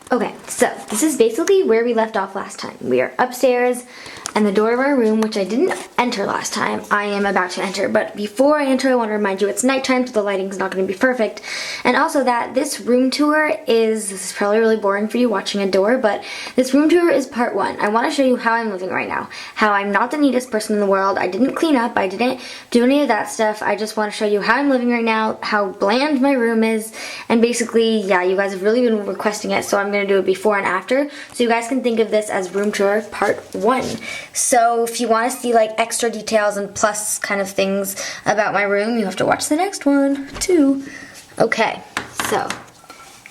Okay, so this is basically where we left off last time. We are upstairs, and the door of our room, which I didn't enter last time, I am about to enter. But before I enter, I want to remind you it's nighttime, so the lighting's not going to be perfect. And also that this room tour this is probably really boring for you watching a door, but this room tour is part one. I want to show you how I'm living right now, how I'm not the neatest person in the world. I didn't clean up, I didn't do any of that stuff. I just want to show you how I'm living right now, how bland my room is, and basically, yeah, you guys have really been requesting it, so I'm going to do it before and after, so you guys can think of this as room tour part one. So if you want to see like extra details and plus kind of things about my room, you have to watch the next one too. Okay, so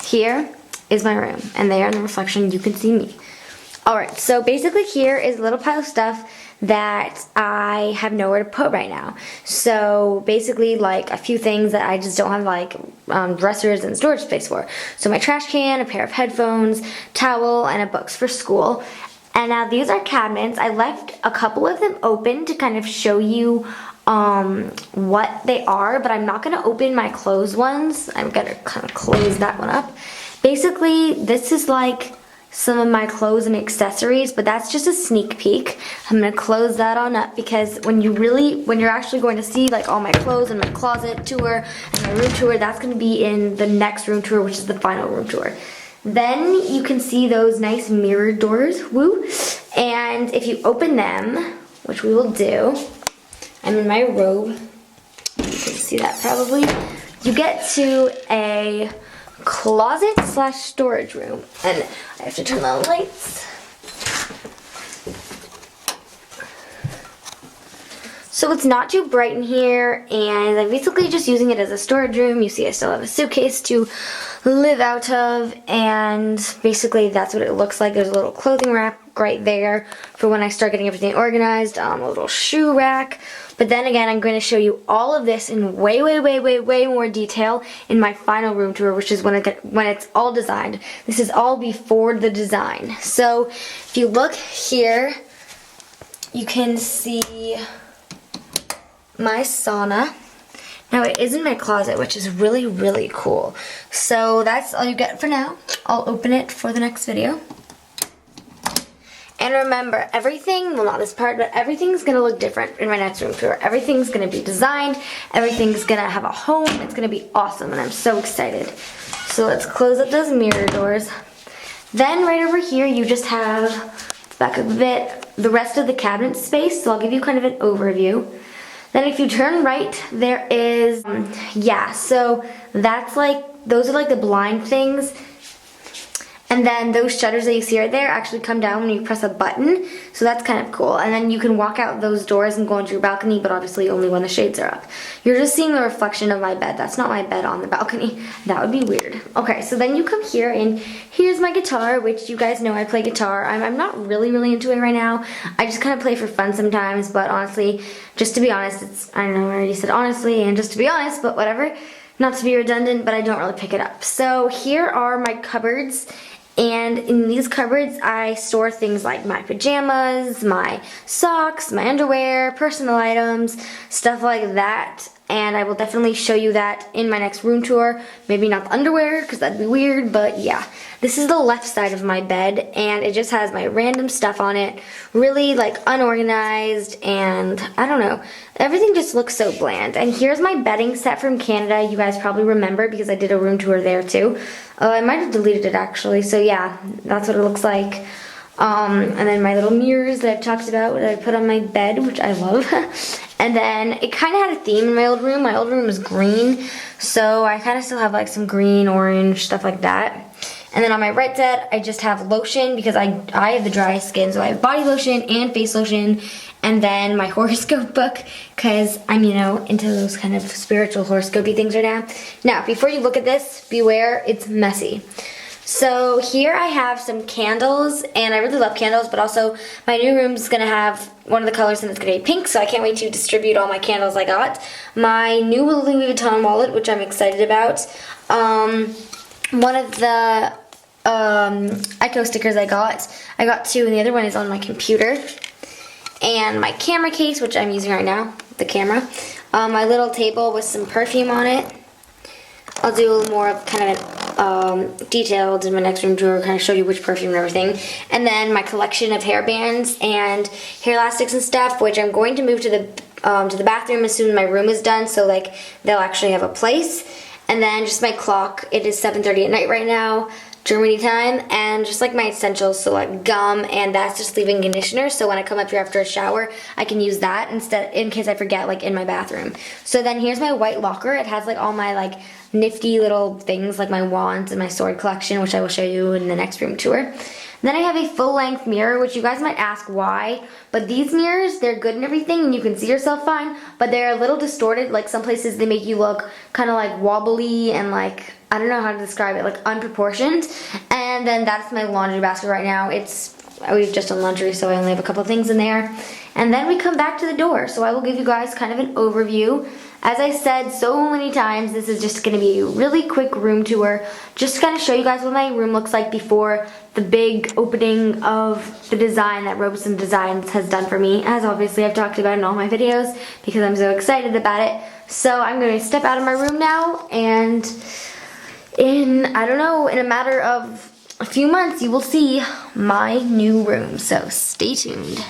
here is my room, and there in the reflection you can see me. Alright, so basically here is a little pile of stuff that I have nowhere to put right now. So basically like a few things that I just don't have like dressers and storage space for. So my trash can, a pair of headphones, towel, and a books for school. And now these are cabinets. I left a couple of them open to kind of show you what they are, but I'm not going to open my closed ones. I'm going to kind of close that one up. Basically, this is like some of my clothes and accessories, but that's just a sneak peek. I'm gonna close that on up because when you're actually going to see like all my clothes and my closet tour and my room tour, that's gonna be in the next room tour, which is the final room tour. Then you can see those nice mirrored doors, woo. And if you open them, which we will do, I'm in my robe, you can see that probably, you get to a closet / storage room, and I have to turn on the lights. So it's not too bright in here, and I'm basically just using it as a storage room. You see I still have a suitcase to live out of, and basically that's what it looks like. There's a little clothing rack right there for when I start getting everything organized, a little shoe rack. But then again, I'm going to show you all of this in way more detail in my final room tour, which is when it's all designed. This is all before the design. So if you look here, you can see my sauna. Now it is in my closet, which is really cool. So that's all you get for now. I'll open it for the next video. And remember, everything, well not this part, but everything's going to look different in my next room tour. Everything's going to be designed, everything's going to have a home, it's going to be awesome, and I'm so excited. So let's close up those mirror doors. Then right over here you just have, back a bit, the rest of the cabinet space, so I'll give you kind of an overview. Then if you turn right, there is, so that's like, those are like the blind things. And then those shutters that you see right there actually come down when you press a button. So that's kind of cool. And then you can walk out those doors and go into your balcony, but obviously only when the shades are up. You're just seeing the reflection of my bed. That's not my bed on the balcony. That would be weird. Okay, so then you come here, and here's my guitar, which you guys know I play guitar. I'm not really into it right now. I just kind of play for fun sometimes, but honestly, just to be honest, I know I already said honestly, and just to be honest, but whatever. Not to be redundant, but I don't really pick it up. So here are my cupboards. And in these cupboards, I store things like my pajamas, my socks, my underwear, personal items, stuff like that. And I will definitely show you that in my next room tour. Maybe not the underwear, because that'd be weird, but yeah. This is the left side of my bed, and it just has my random stuff on it. Really, like, unorganized, and I don't know. Everything just looks so bland. And here's my bedding set from Canada. You guys probably remember, because I did a room tour there, too. I might have deleted it, actually. So, yeah, that's what it looks like. And then my little mirrors that I've talked about that I put on my bed, which I love. And then it kind of had a theme in my old room. My old room was green, so I kind of still have like some green, orange, stuff like that. And then on my right side, I just have lotion because I have the driest skin, so I have body lotion and face lotion. And then my horoscope book, because I'm, into those kind of spiritual horoscopy things right now. Now, before you look at this, beware, it's messy. So here I have some candles, and I really love candles, but also my new room is going to have one of the colors, and it's going to be pink, so I can't wait to distribute all my candles I got. My new Louis Vuitton wallet, which I'm excited about. One of the Echo stickers I got 2, and the other one is on my computer. And my camera case, which I'm using right now, the camera. My little table with some perfume on it. I'll do a little more of kind of an detailed in my next room tour, kind of show you which perfume and everything. And then my collection of hair bands and hair elastics and stuff, which I'm going to move to the bathroom as soon as my room is done, so like they'll actually have a place. And then just my clock. It is 7:30 at night right now, Germany time, and just like my essentials, so like gum, and that's just leave-in conditioner, so when I come up here after a shower I can use that instead in case I forget, like in my bathroom. So then here's my white locker. It has like all my like nifty little things like my wands and my sword collection, which I will show you in the next room tour. Then I have a full-length mirror, which you guys might ask why, but these mirrors, they're good and everything, and you can see yourself fine, but they're a little distorted. Like some places they make you look kind of like wobbly and like, I don't know how to describe it, like unproportioned. And then that's my laundry basket right now. We've just done laundry, so I only have a couple things in there. And then we come back to the door, so I will give you guys kind of an overview. As I said so many times, this is just going to be a really quick room tour, just to kind of show you guys what my room looks like before the big opening of the design that Robeson Designs has done for me, as obviously I've talked about in all my videos because I'm so excited about it. So I'm going to step out of my room now, and in a matter of a few months you will see my new room, so stay tuned.